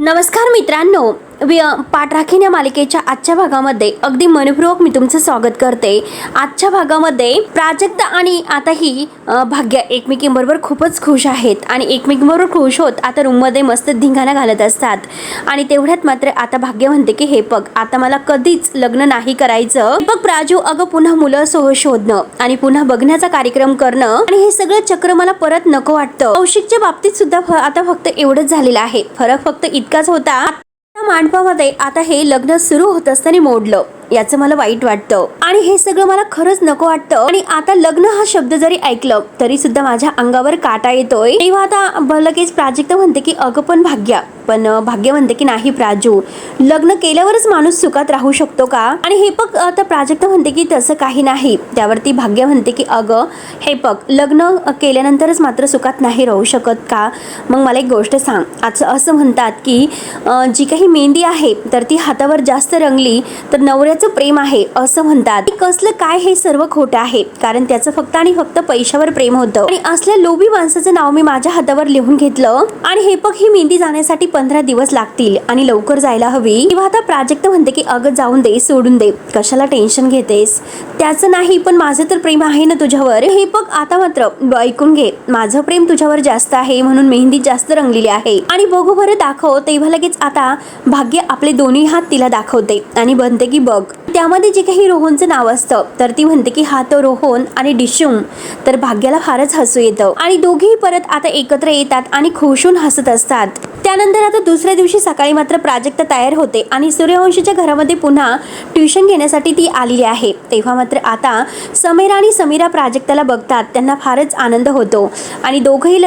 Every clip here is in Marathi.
नमस्कार मित्रांनो, पाठ राखीन या मालिकेच्या आजच्या भागामध्ये अगदी मनपूर्वक मी तुमचं स्वागत करते। आजच्या भागामध्ये प्राजक्ता आणि आता ही भाग्य एकमेकींबरोबर खूपच खुश आहेत आणि एकमेकींबरोबर खुश होत आता रूममध्ये मस्त धिंगाणा घालत असतात। आणि तेवढ्यात मात्र आता भाग्य म्हणते की हे बघ, आता मला कधीच लग्न नाही करायचं। बघ प्राजू, अगं पुन्हा मुलं शोधणं आणि पुन्हा बघण्याचा कार्यक्रम करणं आणि हे सगळं चक्र मला परत नको वाटतं। कौशिकच्या बाबतीत सुद्धा आता फक्त एवढंच झालेलं आहे। फरक फक्त इतकाच होता, मांडपामध्ये आता हे लग्न सुरू होत असताना मोडलं, याचं मला वाईट वाटतं आणि हे सगळं मला खरंच नको वाटतं। आणि आता लग्न हा शब्द जरी ऐकलं तरी सुद्धा माझ्या अंगावर काटा येतोय। तेव्हा आता लगेच प्राजक्ता म्हणते की अगं पण भाग्य म्हणते की नाही प्राजू, लग्न केल्यावरच माणूस सुखात राहू शकतो का? आणि हे बघ, आता प्राजक्ता म्हणते की तसं काही नाही। त्यावरती भाग्य म्हणते की अगं हे बघ, लग्न केल्यानंतरच मात्र सुखात नाही राहू शकत का? मग मला एक गोष्ट सांग, असं म्हणतात की जी काही मेहंदी आहे तर ती हातावर जास्त रंगली तर नवऱ्याचं प्रेम आहे असं म्हणतात। कसलं काय हे सर्व खोटं आहे, कारण त्याचं फक्त आणि फक्त पैशावर प्रेम होतं आणि असल्या लोभी माणसाचं नाव मी माझ्या हातावर लिहून घेतलं आणि हे बघ, ही मेहंदी जाण्यासाठी 15 दिवस लागतील आणि लवकर जायला हवी। तेव्हा आता प्राजक्ता म्हणते की अगं जाऊन दे, सोडून दे, कशाला टेन्शन घेतेस? त्याचं नाही, पण माझं तर प्रेम आहे ना तुझ्यावर। हे बघ, आता मात्र ऐकून घे, माझं प्रेम तुझ्यावर जास्त आहे म्हणून मेहंदी जास्त रंगलेली आहे आणि बघू बरं दाखव। तेव्हा लगेच आता भाग्य आपले दोन्ही हात तिला दाखवते आणि म्हणते की बघ, त्यामध्ये जे काही रोहनचं नाव असतं तर ती म्हणते की हा तो रोहन आणि डिशुम। तर भाग्याला फारच हसू येतं आणि दोघेही परत आता एकत्र येतात आणि खुशून हसत असतात। त्यानंतर आता दुसऱ्या दिवशी सकाळी मात्र प्राजक्ता तयार होते आणि सूर्यवंशीच्या घरामध्ये पुन्हा ट्युशन घेण्यासाठी ती आलेली आहे। तेव्हा मात्र आता समीरा आणि समीरा प्राजक्ताला बघतात, त्यांना फारच आनंद होतो आणि दोघंही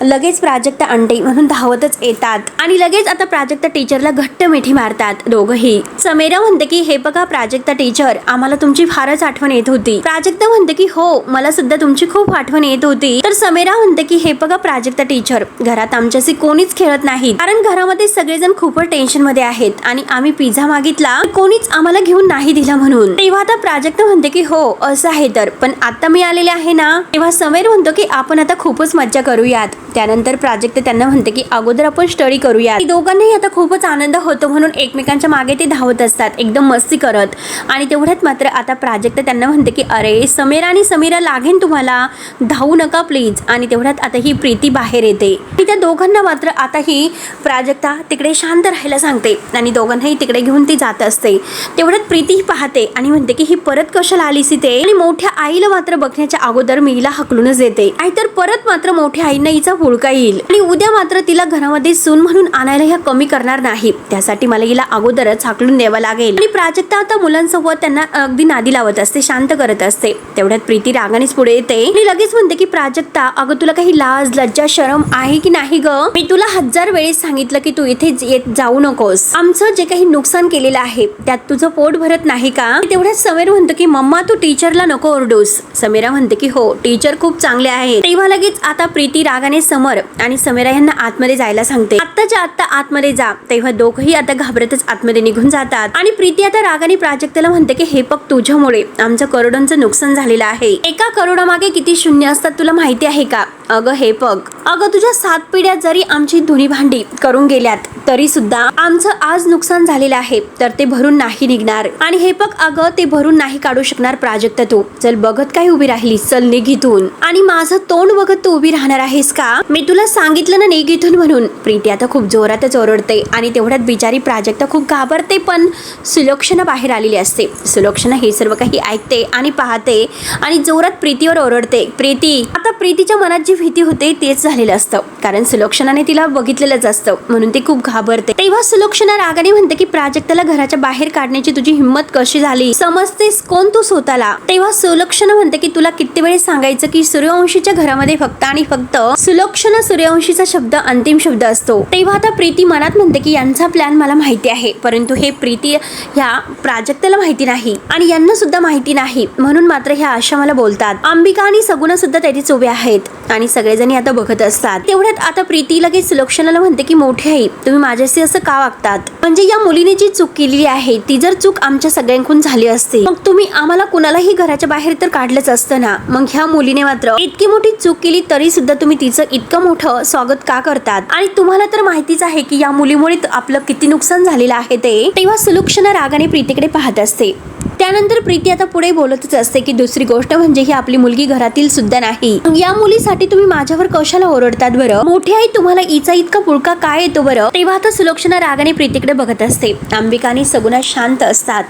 लगेच प्राजक्ता आणते म्हणून धावतच येतात आणि लगेच आता प्राजक्ता टीचरला घट्ट मिठी मारतात दोघंही। समीरा म्हणते की हे बघा प्राजक्ता टीचर, आम्हाला तुमची फारच आठवण येत होती। प्राजक्ता म्हणते की हो, मला सुद्धा तुमची खूप आठवण येत होती। तर समीरा म्हणते की हे बघा प्राजक्ता टीचर, घरात आमच्याशी कोणीच खेळत नाही, कारण घरामध्ये सगळेजण खूपच टेन्शन मध्ये आहेत आणि आम्ही पिझ्झा मागितला, कोणीच आम्हाला घेऊन नाही दिला म्हणून। तेव्हा आता प्राजक्ता म्हणते की हो असं आहे तर, पण आता मी आलेले आहे ना। तेव्हा समीर म्हणतो की आपण आता खूपच मज्जा करूयात। त्यानंतर प्राजक्ता त्यांना म्हणते की अगोदर आपण स्टडी करूयात। दोघांनाही आता खूपच आनंद होतो म्हणून एकमेकांच्या मागे ते धावत असतात एकदम मस्ती करत। आणि तेवढ्यात मात्र आता प्राजक्ता त्यांना म्हणते की अरे समीरा आणि समीरा, लागेन तुम्हाला, धावू नका प्लीज। आणि तेवढ्यात आता ही प्रीती बाहेर येते आणि त्या दोघांना मात्र आता ही प्राजक्ता तिकडे शांत राहायला सांगते आणि दोघांनाही तिकडे घेऊन ती जात असते। तेवढ्यात प्रीती पाहते आणि म्हणते की ही परत कशाला आलीस इथे? आणि मोठ्या आईला मात्र बघण्याच्या अगोदर मी हिला हकलूनच देते, नाहीतर परत मात्र मोठ्या आईनं हिचा हुडका येईल आणि उद्या मात्र तिला घरामध्ये सून म्हणून आणायला ह्या कमी करणार नाही, त्यासाठी मला हिला अगोदरच हाकलून द्यावं लागेल। आणि प्राजक्ता आता मुलांसोबत त्यांना अगदी नादी लावत असते, शांत करत असते। तेवढ्यात प्रीती रागानेच पुढे येते आणि लगेच म्हणते की प्राजक्ता, अगं तुला काही लाज लज्जा शरम आहे की नाही ग? मी तुला 1000 वेळेस सांगितलं की तू इथे जाऊ नकोस, आमचं जे काही नुकसान केलेलं आहे त्यात तुझं पोट भरत नाही का? तेवढ्यात समीर म्हणतो की मम्मा तू टीचरला नको ओरडूस। समीरा म्हणते की हो, टीचर खूप चांगले आहेत। तेव्हा लगेच आता प्रीती रागाने समर आणि समीरा यांना आतमध्ये जायला सांगते, आत्ताच्या आत्ता आतमध्ये जा। तेव्हा दोघंही आता घाबरतच आतमध्ये निघून जातात आणि प्रीती आता रागाने प्राजक्ताला म्हणते की हे बघ, तुझ्यामुळे आमचं करोडोंचं नुकसान झालेलं आहे। 1 करोडामागे किती शून्य असतात तुला माहिती आहे का? अगं हे बघ, अगं तुझ्या 7 पिढ्या जरी आमची धुणी भांडी करून गेल्यात तरी सुद्धा आमचं आज नुकसान झालेलं आहे तर ते भरून नाही निघणार। आणि हे बघ अगं, ते भरून नाही काढू शकणार प्राजक्ता तू। चल बघत काय उभी राहिलीस, चल निघ इथून। आणि माझं तोंड बघत तू उभी राहणार आहेस का? मी तुला सांगितलं ना निघ इथून म्हणून। प्रीती आता खूप जोरातच ओरडते आणि तेवढ्यात बिचारी प्राजक्ता खूप घाबरते, पण सुलक्षणा बाहेर आलेली असते। सुलक्षणा हे सर्व काही ऐकते आणि पाहते आणि जोरात प्रीतीवर ओरडते, प्रीती। आता प्रीतीच्या मनात जी भीती होते तेच झालेलं असतं, कारण सुलक्षणाने तिला बघितलेलंच असतं म्हणून ती खूप घाबरते। तेव्हा सुलक्षणा रागाने म्हणते की प्राजक्ताला घराच्या बाहेर काढण्याची तुझी हिंमत कशी झाली? समजतेस कोण तू स्वतःला? तेव्हा सुलक्षणा म्हणते की तुला किती वेळेस सांगायचं की सूर्यवंशीच्या घरामध्ये फक्त आणि फक्त सुलक्षणा सूर्यवंशीचा शब्द अंतिम शब्द असतो। तेव्हा आता प्रीती मनात म्हणते की यांचा प्लॅन मला माहिती आहे, परंतु हे प्रीती ह्या प्राजक्ताला माहिती नाही आणि यांना सुद्धा माहिती नाही, म्हणून मात्र ह्या अशा मला बोलतात। अंबिका आणि सगुणा सुद्धा त्याचीच उभे आहेत आणि सगळेजणी आता बघत असतात। तेवढ्यात आता प्रीती लगेच सुलक्षणाला म्हणते की मोठी आई, तुम्ही माझ्याशी असं का वागतात? म्हणजे या मुलीने जी चूक केलेली आहे ती जर चूक आमच्या सगळ्यांकडून झाली असती मग तुम्ही आम्हाला कुणालाही घराच्या बाहेर तर काढलंच असतं ना। मग ह्या मुलीने मात्र इतकी मोठी चूक केली तरी सुद्धा तुम्ही तिचं इतकं मोठं स्वागत का करतात आणि तुम्हाला तर माहितीच आहे की या मुलीमुळे आपलं किती नुकसान झालेलं आहे ते. तेव्हा सुलक्षणा रागाने प्रीतीकडे पाहत असते. त्यानंतर प्रीती आता पुढे बोलतच असते की दुसरी गोष्ट म्हणजे ही आपली मुलगी घरातील सुद्धा नाही. या मुलीसाठी तुम्ही माझ्यावर कशाला ओरडतात बरं? मोठी आई तुम्हाला हिचा इतका पुळका काय येतो बरं? तेव्हा आता सुलक्षणा रागाने प्रीतीकडे बघत असते. अंबिका आणि सगुणा शांत असतात.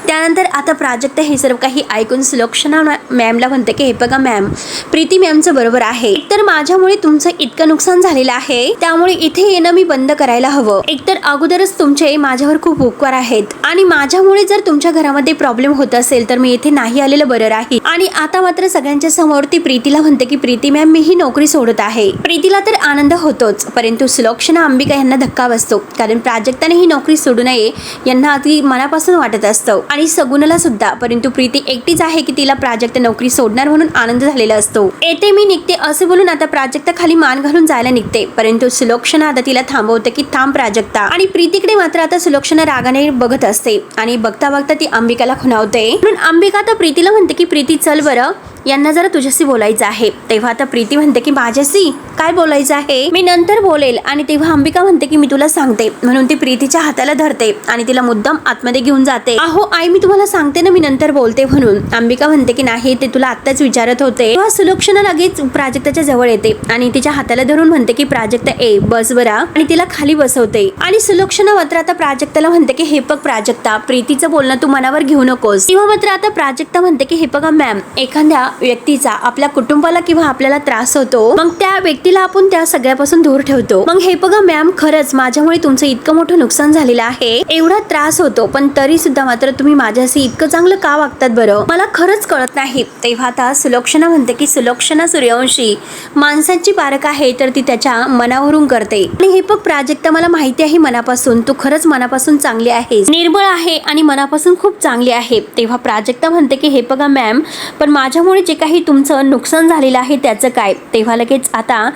त्यानंतर आता प्राजक्ता हे सर्व काही ऐकून सुलक्षणा मॅमला म्हणते की हे बघा मॅम, प्रीती मॅमचं बरोबर आहे. एकतर माझ्यामुळे तुमचं इतकं नुकसान झालेलं आहे, त्यामुळे इथे येणं मी बंद करायला हवं. एकतर अगोदरच तुमचे माझ्यावर खूप उपकार आहेत आणि माझ्यामुळे जर तुमच्या घरामध्ये प्रॉब्लेम होत असेल तर मी इथे नाही आलेलं बरं राहील. आणि आता मात्र सगळ्यांच्या समोर ती प्रीतीला म्हणते की प्रीती मॅम, मी ही नोकरी सोडत आहे. प्रीतीला तर आनंद होतोच, परंतु सुलक्षणा अंबिका यांना धक्का बसतो, कारण प्राजक्ताने ही नोकरी सोडू नये यांना अगदी मनापासून वाटत असतं आणि सगुणाला सुद्धा. परंतु प्रीती एकटीच आहे की तिला प्राजक्ता नोकरी सोडणार म्हणून आनंद झालेला असतो. येते मी निघते असे बोलून आता प्राजक्ता खाली मान घालून जायला निघते, परंतु सुलक्षणा आता तिला थांबवते की थांब प्राजक्ता. आणि प्रीतीकडे मात्र आता सुलक्षणा रागाने बघत असते आणि बघता बघता ती अंबिकाला खुणावते. म्हणून अंबिका आता प्रीतीला म्हणते की प्रीती चल बरं, यांना जरा तुझ्याशी बोलायचं आहे. तेव्हा आता प्रीती म्हणते की माझ्याशी काय बोलायचं आहे, मी नंतर बोलेल. आणि तेव्हा अंबिका म्हणते की मी तुला सांगते. म्हणून ती प्रीतीच्या हाताला धरते आणि तिला मुद्दाम आतमध्ये घेऊन जाते. अहो आई, मी तुम्हाला सांगते ना, मी नंतर बोलते म्हणून. अंबिका म्हणते की नाही, ते तुला आत्ताच विचारत होते. तेव्हा सुलक्षणा लगेच प्राजक्ताच्या जवळ येते आणि तिच्या हाताला धरून म्हणते की प्राजक्ता ए बस बरा, आणि तिला खाली बसवते. आणि सुलक्षणा मात्र आता प्राजक्ताला म्हणते की हे बघ प्राजक्ता, प्रीतीचं बोलणं तू मनावर घेऊ नकोस. तेव्हा मात्र आता प्राजक्ता म्हणते की हे बघा मॅम, एखाद्या व्यक्तीचा आपल्या कुटुंबाला किंवा आपल्याला त्रास होतो, मग त्या व्यक्तीला आपण त्या सगळ्यापासून दूर ठेवतो. मग हे बघा मॅम, खरंच माझ्यामुळे तुमचं इतकं मोठं नुकसान झालेलं आहे, एवढा त्रास होतो, पण तरी सुद्धा मात्र तुम्ही माझ्याशी इतकं चांगलं का वागतात बरं, मला खरंच कळत नाही. तेव्हा आता सुलक्षणा म्हणते की सुलक्षणा सूर्यवंशी माणसाची पारख आहे तर ती त्याच्या मनावरून करते. आणि हे बघ प्राजक्ता, मला माहिती आहे मनापासून तू खरंच मनापासून चांगली आहेस, निर्बळ आहे आणि मनापासून खूप चांगली आहे. तेव्हा प्राजक्ता म्हणते की हे बघा मॅम, पण माझ्यामुळे जे काही तुमचं नुकसान झालेलं आहे त्याचं काय. तेव्हा लगेच आता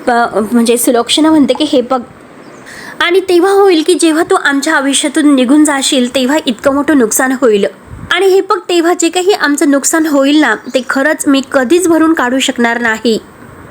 म्हणजे सुलक्षणा म्हणते की हे बघ, आणि तेव्हा होईल की जेव्हा तू आमच्या आयुष्यातून निघून जाशील तेव्हा इतकं मोठं नुकसान होईल. आणि हे बघ, तेव्हा जे काही आमचं नुकसान होईल ना, ते खरंच मी कधीच भरून काढू शकणार नाही.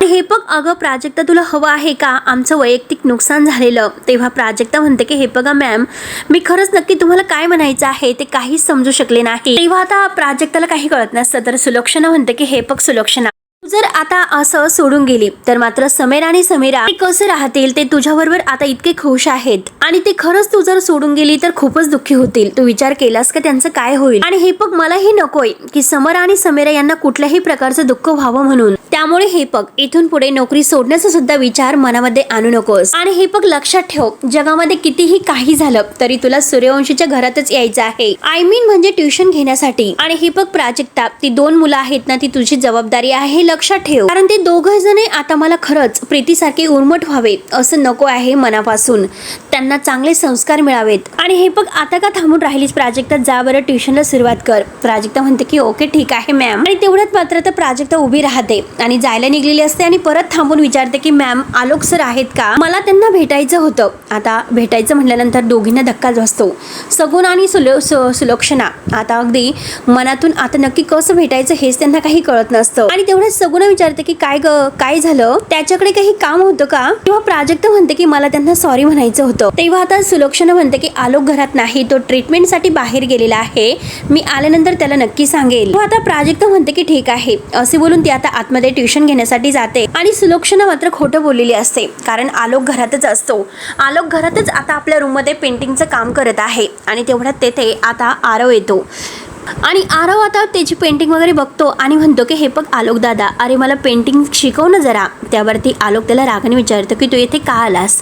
हे बघ अगं प्राजक्ता, तुला हवं आहे का आमचं वैयक्तिक नुकसान झालेलं. तेव्हा प्राजक्ता म्हणते की हे बघा मॅम, मी खरंच नक्की तुम्हाला काय म्हणायचं आहे ते काहीच समजू शकले नाही. तेव्हा आता प्राजक्ताला काही कळत नसतं, तर सुलक्षणा म्हणते की हे बघ सुलक्षणा, तू जर आता असं सोडून गेली तर मात्र समीर आणि समीरा कसं राहतील, ते तुझ्याबरोबर आता इतके खुश आहेत, आणि ते खरंच तू जर सोडून गेली तर खूपच दुःखी होतील. तू विचार केलास का त्यांचं काय होईल. आणि हे बघ, मलाही नकोय की समर आणि समीरा यांना कुठल्याही प्रकारचं दुःख व्हावं म्हणून. त्यामुळे हे बघ, इथून पुढे नोकरी सोडण्याचा सुद्धा विचार मनामध्ये आणू नकोस. आणि हे बघ लक्षात ठेव, जगामध्ये कितीही काही झालं तरी तुला सूर्यवंशीच्या घरातच यायचं आहे, आय मीन म्हणजे ट्युशन घेण्यासाठी. आणि हे बघ प्राजक्ता, ती 2 मुलं आहेत ना, ती तुझी जबाबदारी आहे, लक्षात ठेव. कारण ते दोघं जण आता मला खरंच प्रीतीसारखे उर्मट व्हावे असं नको आहे मनापासून, त्यांना चांगले संस्कार मिळावेत. आणि हे बघ, आता का थांबून राहिलीस प्राजक्ता, जा बरं ट्युशनला सुरुवात कर. प्राजक्ता म्हणते की ओके ठीक आहे मॅम. आणि तेवढ्यात मात्र आता प्राजक्ता उभी राहते आणि जायला निघलेली असते आणि परत थांबून विचारते की मॅम, आलोक सर आहेत का, मला त्यांना भेटायचं होतं. आता भेटायचं म्हटल्यानंतर दोघींना धक्काच बसतो. सगुण आणि सुलक्षणा आता अगदी मनातून आता नक्की कसं भेटायचं हेच त्यांना काही कळत नसतं. आणि तेवढ्याच सगुण विचारते की काय ग, काय झालं, त्याच्याकडे काही काम होतं का. तेव्हा प्राजक्ता म्हणते की मला त्यांना सॉरी म्हणायचं होतं. तेव्हा आता सुलक्षणा म्हणते की आलोक घरात नाही, तो ट्रीटमेंटसाठी बाहेर गेलेला आहे, मी आल्यानंतर त्याला नक्की सांगेल. तेव्हा आता प्राजक्ता म्हणते की ठीक आहे असे बोलून ती आता आतमध्ये ट्युशन घेण्यासाठी जाते. आणि सुलक्षणा मात्र खोटं बोललेली असते, कारण आलोक घरातच असतो. आलोक घरातच आता आपल्या रूम मध्ये पेंटिंगचं काम करत आहे. आणि तेवढ्यात तेथे आता आरव येतो आणि आरव आता त्याची पेंटिंग वगैरे बघतो आणि म्हणतो की हे बघ आलोक दादा, अरे मला पेंटिंग शिकव ना जरा. त्यावरती आलोक त्याला रागाने विचारतो की तू येथे का आलास.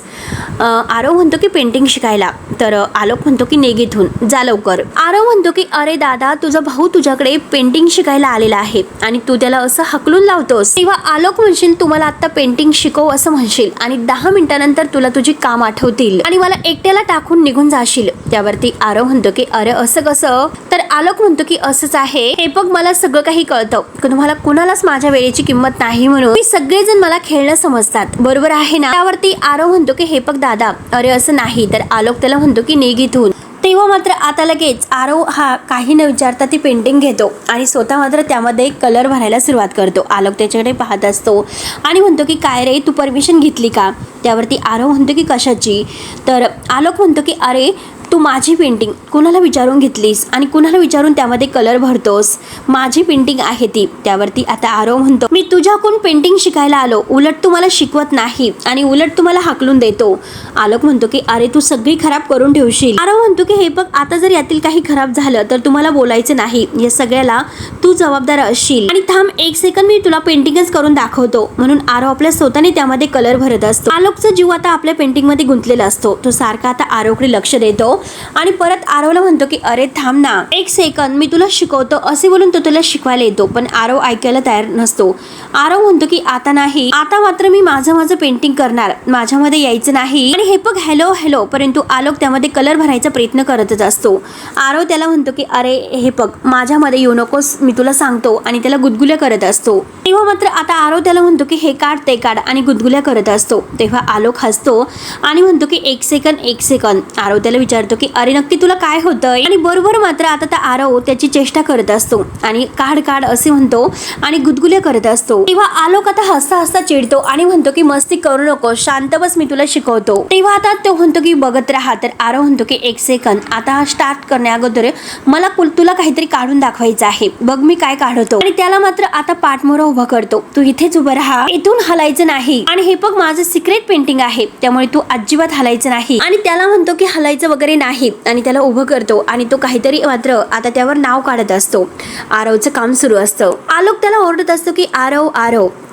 आरव म्हणतो की पेंटिंग शिकायला. तर आलोक म्हणतो की निघ इथून, जा लवकर. आरव म्हणतो की अरे दादा, तुझा भाऊ तुझ्याकडे पेंटिंग शिकायला आलेला आहे आणि तू त्याला असं हकलून लावतोस. तेव्हा आलोक म्हणशील तू मला आता पेंटिंग शिकव असं म्हणशील आणि 10 मिनिटानंतर तुला तुझी काम आठवतील आणि मला एकट्याला टाकून निघून जाशील. त्यावरती आरव म्हणतो की अरे असं कसं. तर आलोक म्हणतो की असंच आहे, हे बघ मला सगळं काही कळतं, तुम्हाला कुणालाच माझ्या वेळेची किंमत नाही म्हणून मी सगळेजण मला खेळणं समजतात, बरोबर आहे ना. त्यावरती आरव म्हणतो की हे बघ दादा, अरे असं नाही. तर आलोक त्याला म्हणतो की निघ इथून. तेव्हा मात्र आता लगेच आरव हा काही न विचारता ती पेंटिंग घेतो आणि स्वतः मात्र त्यामध्ये कलर भरायला सुरुवात करतो. आलोक त्याच्याकडे पाहत असतो आणि म्हणतो की काय रे, तू परमिशन घेतली का? त्यावरती आरव म्हणतो की कशाची? तर आलोक म्हणतो की अरे तू माझी पेंटिंग कुणाला विचारून घेतलीस आणि कुणाला विचारून त्यामध्ये कलर भरतोस? माझी पेंटिंग आहे ती. त्यावरती आता आरव म्हणतो मी तुझ्याकडून पेंटिंग शिकायला आलो, उलट तू मला शिकवत नाही आणि उलट तू मला हाकलून देतो. आलोक म्हणतो की अरे तू सगळी खराब करून ठेवशील. आरव म्हणतो की हे बघ, आता जर यातील काही खराब झालं तर तुम्हाला बोलायचं नाही, या सगळ्याला तू जबाबदार असशील. आणि थांब एक सेकंद, मी तुला पेंटिंगच करून दाखवतो. म्हणून आरव आपल्या स्वतःने त्यामध्ये कलर भरत असतो. आलोकचा जीव आता आपल्या पेंटिंग मध्ये गुंतलेला असतो. तो सारखा आता आरवकडे लक्ष देतो आणि परत आरवला म्हणतो की अरे थांब ना एक सेकंद, मी तुला शिकवतो असे बोलून तो तुला शिकवायला येतो. पण आरव ऐकायला तयार नसतो. आरव म्हणतो की आता नाही, आता मात्र मी माझं पेंटिंग करणार, माझ्यामध्ये यायचं नाही. आणि हे बघ हॅलो हॅलो, परंतु आलोक त्यामध्ये कलर भरायचा प्रयत्न करतच असतो. आरव त्याला म्हणतो की अरे हे बघ, माझ्यामध्ये येऊ नकोस, मी तुला सांगतो. आणि त्याला गुदगुल्या करत असतो. तेव्हा मात्र आता आरव त्याला म्हणतो की हे काढ ते काढ आणि गुदगुल्या करत असतो. तेव्हा आलोक हसतो आणि म्हणतो की एक सेकंद. आरव त्याला विचारतो की अरे नक्की तुला काय होतंय? आणि बरोबर मात्र आता आरव त्याची चेष्टा करत असतो आणि काढ असे म्हणतो आणि गुदगुल्या करत असतो. तेव्हा आलोक आता हसता हसता चिडतो आणि म्हणतो की मस्ती करू नको, शांत बस, मी तुला शिकवतो. तेव्हा आता तो म्हणतो की बघत राहा. तर आरव म्हणतो की एक सेकंद, आता स्टार्ट करण्या अगोदर मला तुला काहीतरी काढून दाखवायचं आहे, बघ मी काय काढतो. आणि त्याला मात्र आता पाठमोरा उभा करतो. तू इथेच उभं राहा, इथून हलायचं नाही. आणि हे बघ माझं सिक्रेट पेंटिंग आहे, त्यामुळे तू अजिबात हलायचं नाही. आणि त्याला म्हणतो की हलायचं वगैरे नाही आणि त्याला उभं करतो. आणि तो काहीतरी मात्र आता त्यावर नाव काढत असतो. आरवचं काम सुरू असतं. आलोक त्याला ओरडत असतो की आरव.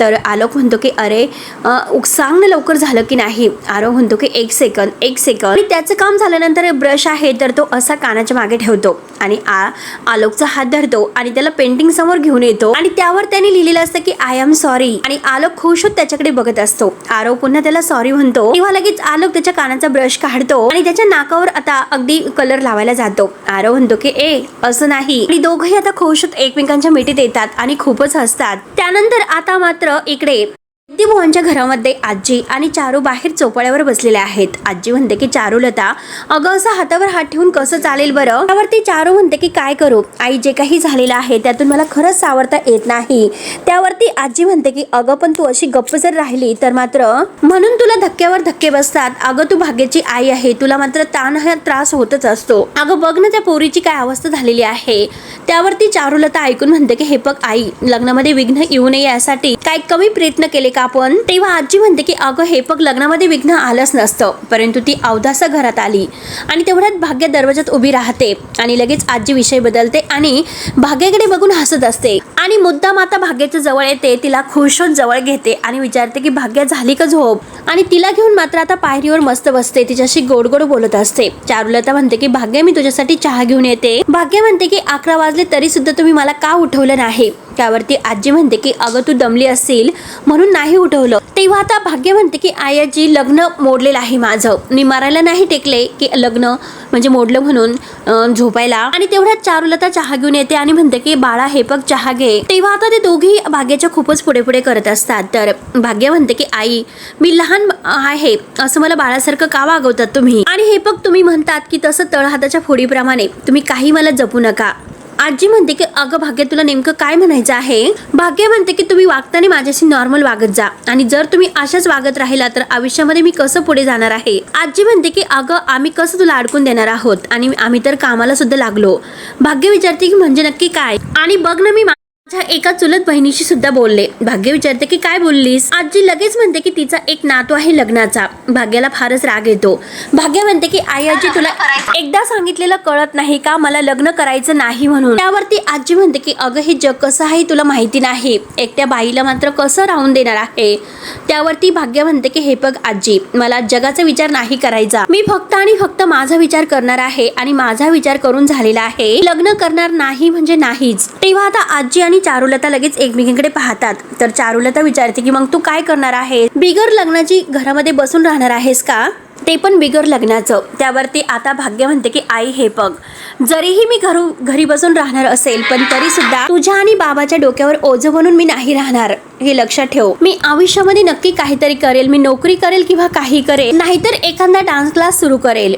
तर आलोक म्हणतो की अरे सांग ना लवकर झालं की नाही. आरव म्हणतो की एक सेकंद. आणि त्याचं काम झाल्यानंतर ब्रश आहे तर तो असा कानाच्या मागे ठेवतो आणि आलोकचा हात धरतो आणि त्याला पेंटिंग समोर घेऊन येतो. आणि त्यावर त्याने लिहिलेलं असतं की आय एम सॉरी. आणि आलोक खुश होत त्याच्याकडे बघत असतो. आरव पुन्हा त्याला सॉरी म्हणतो. तेव्हा लगेच आलोक त्याच्या कानाचा ब्रश काढतो आणि त्याच्या नाकावर आता अगदी कलर लावायला जातो. आरव म्हणतो की असं नाही. आणि दोघंही आता खुश होत एकमेकांच्या मिठीत येतात आणि खूपच हसतात. त्यानंतर आता मात्र इकडे मोहनच्या घरामध्ये आजी आणि चारू बाहेर चौपाळ्यावर बसलेल्या आहेत. आजी म्हणते की चारुलता, अगं असं हातावर हात ठेवून कसं चालेल बरं? त्यावरती चारू म्हणते की काय करू आई, जे काही झालेलं आहे त्यातून मला खरंच सावरता येत नाही. त्यावरती आजी म्हणते की अगं पण तू अशी गप्प जर राहिली तर मात्र म्हणून तुला धक्क्यावर धक्के बसतात. अगं तू भाग्याची आई आहे, तुला मात्र ताण हा त्रास होतच असतो. अगं बघ ना त्या पोरीची काय अवस्था झालेली आहे. त्यावरती चारुलता ऐकून म्हणते की हे बघ आई, लग्नामध्ये विघ्न येऊ नये यासाठी काय कमी प्रयत्न केले का आपण? तेव्हा आजी म्हणते की अगं हे बघ, लग्नामध्ये विघ्न आलंच नसतं, परंतु ती अवधासा घरात आली. आणि तेवढ्यात भाग्य दरवाजात उभी राहते आणि लगेच आजी विषय बदलते आणि भाग्याकडे बघून हसत असते. आणि मुद्दाम आता भाग्याच्या जवळ येते, तिला खुश होत जवळ घेते आणि विचारते की भाग्या झाली का झोप? आणि तिला घेऊन मात्र आता पायरीवर मस्त बसते, तिच्याशी गोड गोड बोलत असते. चारुलता म्हणते की भाग्य, मी तुझ्यासाठी चहा घेऊन येते. भाग्य म्हणते की 11 वाजले तरी सुद्धा तुम्ही मला का उठवलं नाही? त्यावरती आजी म्हणते की अगं तू दमली असतील म्हणून नाही उठवलं. तेव्हा आता भाग्य म्हणते की आयाजी, लग्न मोडलेलं आहे माझं, मी मरायला नाही टेकले की लग्न म्हणजे मोडलं म्हणून झोपायला. आणि तेवढ्यात चारुलता चहा घेऊन येते आणि म्हणते की बाळा हे बघ चहा घे. तेव्हा आता ते दोघी भाग्याच्या खूपच पुढे पुढे करत असतात. तर भाग्य म्हणते की आई, मी लहान आहे असं मला बाळासारखं का वागवतात तुम्ही? आणि हे बघ तुम्ही म्हणतात की तसं तळहाताच्या फोडीप्रमाणे तुम्ही काही मला जपू नका. आजी म्हणते की अगं भाग्य, तुला नेमकं काय म्हणायचं आहे? भाग्य म्हणते की तुम्ही वागताना माझ्याशी नॉर्मल वागत जा आणि जर तुम्ही अशाच वागत राहिला तर आयुष्यामध्ये मी कसं पुढे जाणार आहे? आजी म्हणते की अगं आम्ही कसं तुला अडकून देणार आहोत आणि आम्ही तर कामाला सुद्धा लागलो. भाग्य विचारते की म्हणजे नक्की काय? आणि बघ ना, मी माझ्या एका चुलत बहिणीशी सुद्धा बोलले. भाग्य विचारते की काय बोललीस? आजी लगेच म्हणते की तिचा एक नातू आहे लग्नाचा. भाग्याला फारच राग येतो. भाग्य म्हणते की आई आजी, तुला एकदा सांगितलेलं कळत नाही का मला लग्न करायचं नाही म्हणून? त्यावरती आजी म्हणते की अगं हे जग कसं आहे तुला माहिती नाही, एकट्या बाईला मात्र कसं राहून देणार आहे? त्यावरती भाग्य म्हणते की हे बघ आजी, मला जगाचा विचार नाही करायचा, मी फक्त आणि फक्त माझा विचार करणार आहे आणि माझा विचार करून झालेला आहे, लग्न करणार नाही म्हणजे नाहीच. तेव्हा आता आजी आणि चारुलता लगेच एकमेकांकडे पाहतात. तर चारुलता विचारते की मग तू काय करणार आहे? बिगर लग्नाची घरामध्ये बसून राहणार आहेस का? ते पण बिगर लग्नाचं. त्यावरती आता भाग्य म्हणते की आई हे बघ, जरीही मी घरी बसून राहणार असेल पण तरी सुद्धा तुझ्या आणि बाबाच्या डोक्यावर ओझं म्हणून मी नाही राहणार, हे लक्षात ठेव. मी आयुष्यामध्ये नक्की काहीतरी करेल, मी नोकरी करेल किंवा काही करेल, नाहीतर एखादा डान्स क्लास सुरू करेल.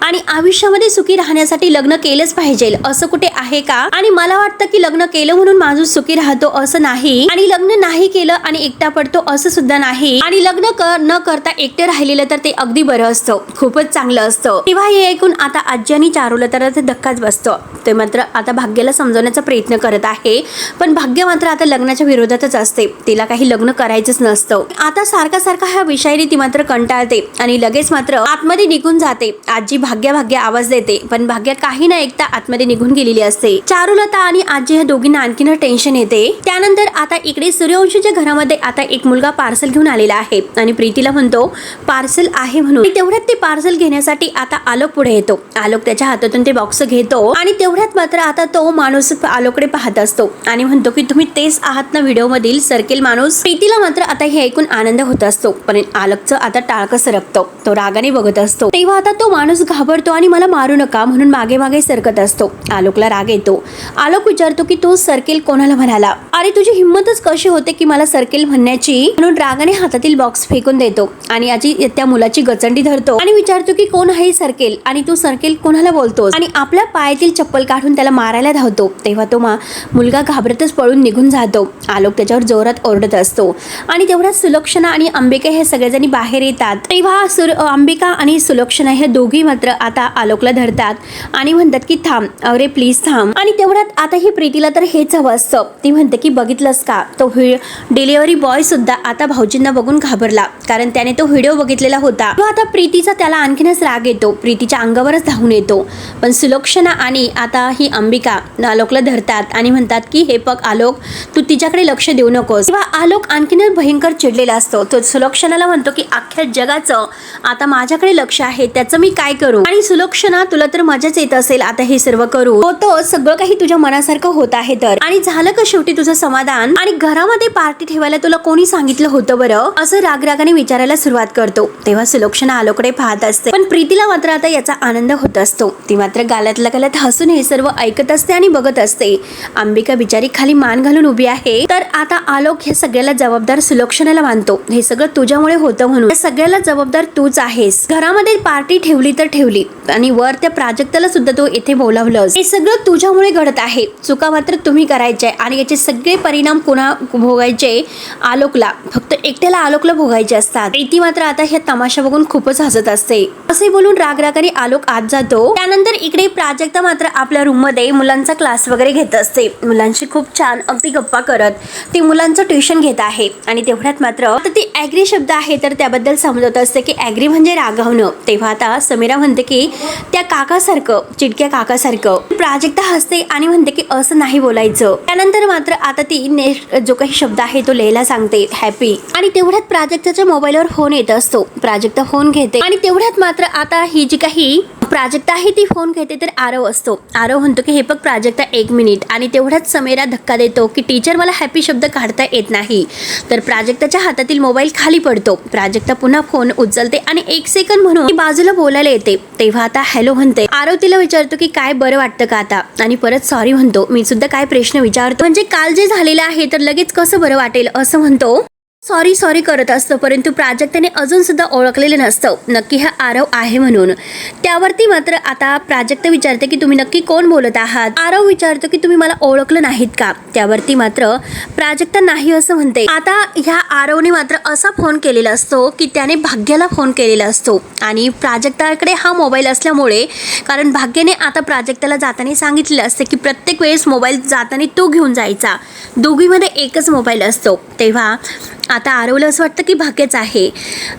आणि आणि आयुष्यामध्ये सुखी राहण्यासाठी लग्न केलंच पाहिजे असं कुठे आहे का? आणि मला वाटतं की लग्न केलं म्हणून माणूस सुखी राहतो असं नाही, आणि लग्न नाही केलं आणि एकटा पडतो असं सुद्धा नाही, आणि लग्न न करता एकटे राहिलेलं तर ते अगदी बरं असतं, खूपच चांगलं असतं. तेव्हा हे ऐकून आता आजी आणि चारूला तर धक्काच बसतो. ते मात्र आता भाग्याला समजवण्याचा प्रयत्न करत आहे, पण भाग्य मात्र आता लग्नाच्या विरोधातच असते. तिला काही लग्न करायचंच नसतं. आता सारखा सारखा ह्या विषयाने ती मात्र कंटाळते आणि लगेच मात्र आतमध्ये निघून जाते. आजी भाग्य भाग्य आवाज देते, पण भाग्य काही न ऐकता आतमध्ये निघून गेलेली असते. चारुलता आणि आजी ह्या दोघींना आणखीन टेन्शन येते. त्यानंतर आता इकडे सूर्यवंशीच्या घरामध्ये आता एक मुलगा पार्सल घेऊन आलेला आहे आणि प्रीतीला म्हणतो पार्सल आहे म्हणून. तेवढ्यात ते पार्सल घेण्यासाठी आता आलोक पुढे येतो. आलोक त्याच्या हातातून ते बॉक्स घेतो आणि तेवढ्यात मात्र आता तो माणूस आलोकडे पाहत असतो आणि म्हणतो की तुम्ही तेच आहात ना व्हिडिओ मधील सर्किल माणूस. प्रीतीला मात्र आता हे ऐकून आनंद होत असतो, पण आलोकचं आता टाळकं सरकतो. तो रागाने बघत असतो. तेव्हा आता तो माणूस घाबरतो आणि मला मारू नका म्हणून मागे मागे सरकत असतो. आलोकला राग येतो. आलोक विचारतो की तो सर्किल कोणाला म्हणाला? अरे तुझी हिंमतच कशी होते की मला सर्किल म्हणण्याची? म्हणून रागाने हातातील बॉक्स फेकून देतो आणि आजी त्या मुलाची गचंडी धरतो आणि विचारतो की कोण आहे सर्किल आणि तू सर्किल कोणाला बोलतोस? आणि आपल्या पायातील चप्पल काढून त्याला मारायला धावतो. तेव्हा तो मुलगा घाबरतच पळून निघून जातो. आलोक त्याच्यावर जोरात ओरडत असतो आणि तेवढ्यात सुलक्षणा आणि अंबिका हे सगळेजणी बाहेर येतात. तेव्हा अंबिका आणि सुलक्षणा हे दोघी मात्र आता आलोकला धरतात आणि म्हणतात की थांब, अरे प्लीज थांब. आणि तेवढ्यात आता ही प्रीतीला तर हेच हवं असतं. ती म्हणते की बघितलंस का, तो डिलिव्हरी बॉय सुद्धा आता भाऊजींना बघून घाबरला, कारण त्याने तो व्हिडिओ बघितलेला होता. तो आता प्रीतीचा त्याला आणखीनच राग येतो. प्रीतीच्या अंगावरच धावून येतो. पण सुलक्षणा आणि आता ही अंबिका आलोकला धरतात आणि म्हणतात की हे बघ आलोक, तू तिच्याकडे लक्ष देऊ नकोस. तेव्हा आलोक आणखीनच भयंकर चिडलेला असतो. तो सुलक्षणाला म्हणतो की अख्ख्या जगाचं आता माझ्याकडे लक्ष आहे, त्याचं मी काय करू? आणि सुलक्षणा तुला तर मजाच येत असेल आता हे सर्व करू, होतं सगळं काही तुझ्या मनासारखं होत आहे तर, आणि झालं का शेवटी तुझं समाधान? आणि घरामध्ये पार्टी ठेवायला तुला कोणी सांगितलं होतं बरं? असं रागरागाने विचारायला सुरुवात करतो. तेव्हा सुलक्षणा आलोकडे पाहत असते, पण प्रीतीला मात्र आता याचा आनंद होत असतो. ती मात्र गालातल्या गालात हसून हे सर्व ऐकत असते आणि बघत असते. अंबिका बिचारी खाली मान घालून उभी आहे. तर आता आलोक हे सगळ्याला जबाबदार सुलक्षणाला मानतो. हे सगळं तुझ्यामुळे होतं म्हणून, या सगळ्याला जबाबदार तूच आहेस. घरामध्ये पार्टी ठेवली तर ठेवली आणि वर त्या प्राजक्ताला सुद्धा तो इथे बोलावलंस. हे सगळं तुझ्यामुळे घडत आहे. चुका मात्र तुम्ही करायचे आणि याचे सगळे परिणाम पुन्हा भोगायचे आलोकला, फक्त एकट्याला आलोकला भोगायचे असतात. प्रीती मात्र आता हे तमाशा बघून खूपच हसत असते. असे बोलून रागरागाने आलोक आत जातो. त्यानंतर इकडे प्राजक्ता मात्र आपल्या रूम मध्ये मुलांचा क्लास वगैरे घेत असते. मुलांशी खूप छान अगदी गप्पा करत ती मुलांचं ट्युशन घेत आहे. आणि तेवढ्यात मात्र आता ती ॲग्री शब्द आहे तर त्याबद्दल समजत असते की ॲग्री म्हणजे रागवणं. तेव्हा आता समीरा म्हणते की त्या काकासारखं, चिडक्या काकासारखं. प्राजक्ता हसते आणि म्हणते की असं नाही बोलायचं. त्यानंतर मात्र आता ती नेक्स्ट जो काही शब्द आहे तो लिहायला सांगते, हॅपी. आणि तेवढ्यात प्राजक्ताच्या मोबाईलवर फोन येत असतो. प्राजक्ता फोन घेते आणि तेवढ्यात मात्र आता ही जी काही प्राजक्ता आहे ती फोन घेते तर आरव असतो. आरव म्हणतो की हे बघ प्राजक्ता 1 मिनिट. आणि तेवढ्यात समीरा धक्का देतो की टीचर मला हॅपी शब्द काढता येत नाही. तर प्राजक्ताच्या हातातील मोबाईल खाली पडतो. प्राजक्ता पुन्हा फोन उचलते आणि 1 सेकंद म्हणून ती बाजूला बोलायला येते. तेव्हा आता हॅलो म्हणते. आरव तिला विचारतो की काय बरं वाटतं का आता, आणि परत सॉरी म्हणतो. मी सुद्धा काय प्रश्न विचारतो, म्हणजे काल जे झालेलं आहे तर लगेच कसं बरं वाटेल असं म्हणतो. सॉरी सॉरी करत असतो, परंतु प्राजक्ताने अजून सुद्धा ओळखलेलं नसतं नक्की हा आरव आहे म्हणून. त्यावरती मात्र आता प्राजक्ता विचारते की तुम्ही नक्की कोण बोलत आहात? आरव विचारतो की तुम्ही मला ओळखलं नाहीत का? त्यावरती मात्र प्राजक्ता नाही असं म्हणते. आता ह्या आरवने मात्र असा फोन केलेला असतो की त्याने भाग्याला फोन केलेला असतो आणि प्राजक्ताकडे हा मोबाईल असल्यामुळे, कारण भाग्याने आता प्राजक्ताला जाताना सांगितलेलं असते की प्रत्येक वेळेस मोबाईल जाताना तो घेऊन जायचा, दोघीमध्ये एकच मोबाईल असतो. तेव्हा आता आरवला असं वाटतं की भाग्यच आहे.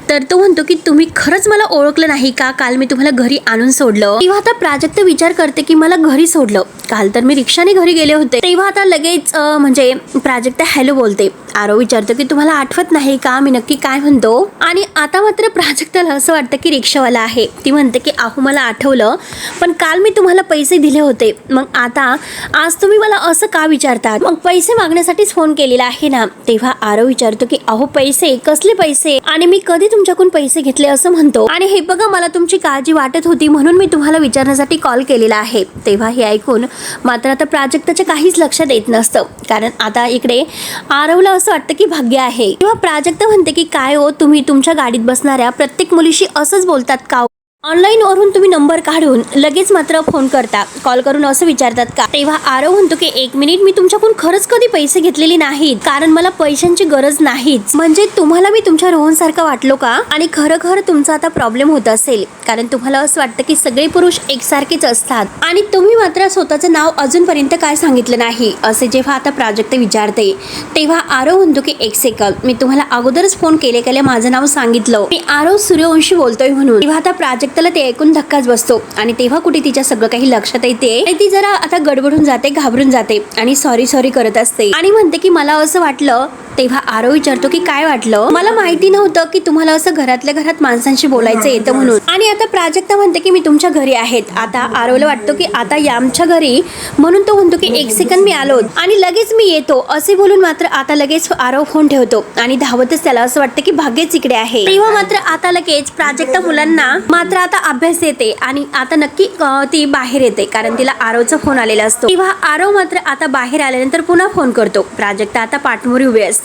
तर तो म्हणतो की तुम्ही खरंच मला ओळखलं नाही का? काल मी तुम्हाला घरी आणून सोडलं. तेव्हा आता प्राजक्ता विचार करते की मला घरी सोडलं, काल तर मी रिक्षाने घरी गेले होते. तेव्हा आता लगेच म्हणजे प्राजक्ता हॅलो बोलते. आरव विचारतो की तुम्हाला आठवत नाही का मी नक्की काय म्हणतो? आणि आता मात्र प्राजक्ताला असं वाटतं की रिक्षावाला आहे. ती म्हणते की अहो मला आठवलं, पण काल मी तुम्हाला पैसे दिले होते, मग आता आज तुम्ही मला असं का विचारतात? मग पैसे मागण्यासाठीच फोन केलेला आहे ना? तेव्हा आरव विचारतो की अहो पैसे कसले पैसे, आणि मी कधी तुमच्याकडून पैसे घेतले असं म्हणतो. आणि हे बघा मला तुमची काळजी वाटत होती म्हणून मी तुम्हाला विचारण्यासाठी कॉल केलेला आहे. तेव्हा हे ऐकून मात्र आता प्राजक्ताच्या काहीच लक्षात येत नसतं, कारण आता इकडे आरवला असं वाटतं की भाग्य आहे. तेव्हा प्राजक्ता म्हणते की काय हो, तुम्ही तुमच्या गाडीत बसणाऱ्या प्रत्येक मुलीशी असंच बोलतात का? ऑनलाईन वरून तुम्ही नंबर काढून लगेच मात्र फोन करता, कॉल करून असं विचारतात का? तेव्हा आरव म्हणतो की 1 मिनिट, मी तुमच्याकडून खरंच कधी पैसे घेतलेले नाहीत, कारण मला पैशांची गरज नाहीच. म्हणजे तुम्हाला मी तुमच्या रोहन सारखं वाटलो का? आणि खरं तुमचा आता प्रॉब्लेम होत असेल, कारण तुम्हाला असं वाटतं की सगळे पुरुष एकसारखेच असतात आणि तुम्ही मात्र स्वतःचं नाव अजूनपर्यंत काय सांगितलं नाही. असे जेव्हा आता प्राजक्त विचारते तेव्हा आरव म्हणतो की 1 सेकंद, मी तुम्हाला अगोदरच फोन केले माझं नाव सांगितलं, मी आरव सूर्यवंशी बोलतोय म्हणून. तेव्हा आता प्राजक्ताला ते ऐकून धक्काच बसतो आणि तेव्हा कुठे तिच्या सगळं काही लक्षात येते आणि ती जरा आता गडबडून जाते, घाबरून जाते आणि सॉरी करत असते आणि म्हणते की मला असं वाटलं. तेव्हा आरव विचारतो की काय वाटलं? मला माहिती नव्हतं की तुम्हाला असं घरातल्या घरात माणसांशी बोलायचं येतं म्हणून. आणि आता प्राजक्ता म्हणते की मी तुमच्या घरी आहेत. आता आरवला वाटतो की आता या आमच्या घरी, म्हणून तो म्हणतो की 1 सेकंद मी आलो आणि लगेच मी येतो असे बोलून मात्र आता लगेच आरव फोन ठेवतो आणि धावतच त्याला असं वाटतं की भाग्यच इकडे आहे. तेव्हा मात्र आता लगेच प्राजक्ता मुलांना मात्र आता अभ्यास देते आणि आता नक्की ती बाहेर येते, कारण तिला आरवचा फोन आलेला असतो. तेव्हा आरव मात्र आता बाहेर आल्यानंतर पुन्हा फोन करतो. प्राजक्ता आता पाठमोरी उभी असते.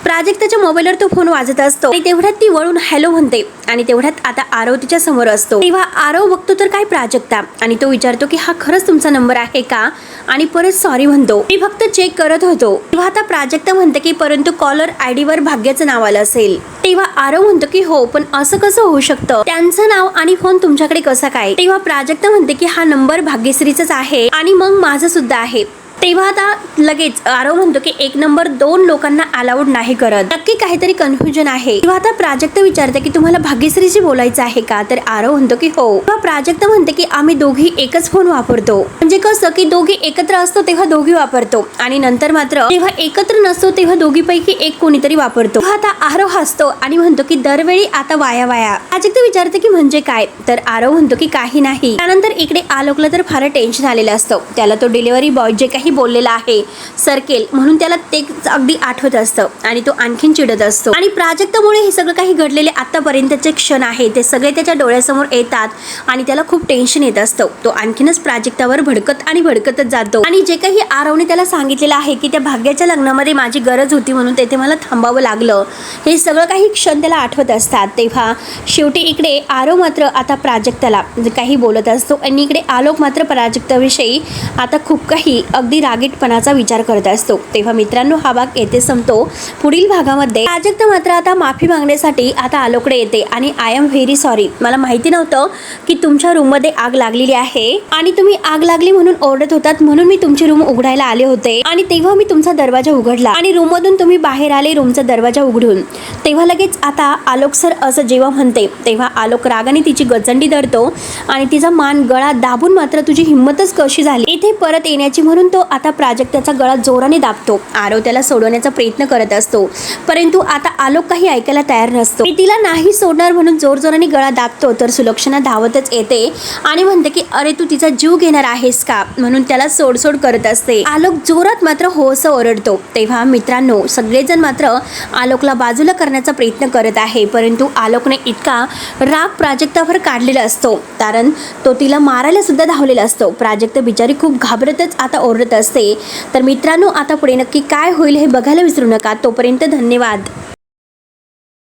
प्राजक्ताच्या मोबाईलवर तो फोन वाजत असतो आणि तेवढ्यात ती वळून हॅलो म्हणते आणि तेवढ्यात आता आरव तिच्या समोर असतो. तेव्हा आरव बघतो तर काय प्राजक्ता, आणि तो विचारतो की हा खरंच तुमचा नंबर आहे का? आणि परत सॉरी म्हणतो, मी फक्त चेक करत होतो. तेव्हा आता प्राजक्ता म्हणते की परंतु कॉलर आयडी वर भाग्याचं नाव आलं असेल. तेव्हा आरव म्हणतो की हो, पण असं कसं होऊ शकतं? त्यांचं नाव आणि फोन तुमच्याकडे कसा काय? तेव्हा प्राजक्ता म्हणते की हा नंबर भाग्यश्रीचाच आहे आणि मग माझं सुद्धा आहे. तेव्हा आता लगेच आरव म्हणतो की 1 नंबर 2 लोकांना अलाउड नाही करत, नक्की काहीतरी कन्फ्युजन आहे. तेव्हा आता प्राजक्ता विचारते की तुम्हाला भाग्यश्रीशी बोलायचं आहे का? तर आरव म्हणतो की हो. तेव्हा प्राजक्ता म्हणते की आम्ही दोघी एकच फोन वापरतो, म्हणजे कसं की दोघी एकत्र असतो तेव्हा दोघी वापरतो आणि नंतर मात्र जेव्हा एकत्र नसतो तेव्हा दोघीपैकी एक कोणीतरी वापरतो. आता आरव हसतो आणि म्हणतो की दरवेळी आता वाया. प्राजक्ता विचारते की म्हणजे काय? तर आरव म्हणतो की काही नाही. त्यानंतर इकडे आलोकला तर फार टेन्शन आलेलं असतं. त्याला तो डिलिव्हरी बॉय जे काही बोललेला आहे सर्केल म्हणून, त्याला ते अगदी आठवत असतं आणि तो आणखीन चिडत असतो. आणि प्राजक्तामुळे हे सगळं काही घडलेले आतापर्यंतचे क्षण आहे ते सगळे त्याच्या डोळ्यासमोर येतात आणि त्याला खूप टेन्शन येत असतं. तो आणखीनच प्राजक्तावर भडकतच जातो आणि जे काही आरवने त्याला सांगितलेलं आहे की त्या भाग्याच्या लग्नामध्ये माझी गरज होती म्हणून तेथे मला थांबावं लागलं, हे सगळं काही क्षण त्याला आठवत असतात. तेव्हा शेवटी इकडे आरव मात्र आता प्राजक्ताला काही बोलत असतो आणि इकडे आलोक मात्र प्राजक्ताविषयी आता खूप काही अगदी रागीटपणाचा विचार करत असतो. तेव्हा मित्रांनो, हा भाग येथे संपतो. पुढील भागामध्ये प्राजक्ता मात्र आता माफी मागण्यासाठी आता आलोकडे येते आणि आय एम व्हेरी सॉरी, मला माहिती नव्हतं की तुमच्या रूम मध्ये आग लागलेली आहे आणि तुम्ही आग लागली म्हणून ओरडत होतात, म्हणून मी तुमची रूम उघडायला आले होते आणि तेव्हा मी तुमचा दरवाजा उघडला आणि रूम मधून तुम्ही बाहेर आले रूमचा दरवाजा उघडून. तेव्हा लगेच आता आलोक सर असं जेव्हा म्हणते तेव्हा आलोक रागाने तिची गचंडी धरतो आणि तिचा मान गळा दाबून मात्र तुझी हिंमतच कशी झाली इथे परत येण्याची, म्हणून तो आता प्राजक्ताचा गळा जोराने दाबतो. आरव त्याला सोडवण्याचा प्रयत्न करत असतो, परंतु आता आलोक काही ऐकायला तयार नसतो. मी तिला नाही सोडणार म्हणून जोरजोराने गळा दाबतो तर सुलक्षणा धावतच येते आणि म्हणते की अरे तू तिचा जीव घेणार आहेस का, म्हणून त्याला सोड करत असते. आलोक जोरात मात्र हो असं ओरडतो. तेव्हा मित्रांनो, सगळेजण मात्र आलोकला बाजूला करण्याचा प्रयत्न करत आहे, परंतु आलोकने इतका राग प्राजक्तावर काढलेला असतो कारण तो तिला मारायला सुद्धा धावलेला असतो. प्राजक्ता बिचारी खूप घाबरतच आता ओरडत असते. तर मित्रांनो, आता पुढे नक्की काय होईल हे बघायला विसरू नका. तोपर्यंत धन्यवाद.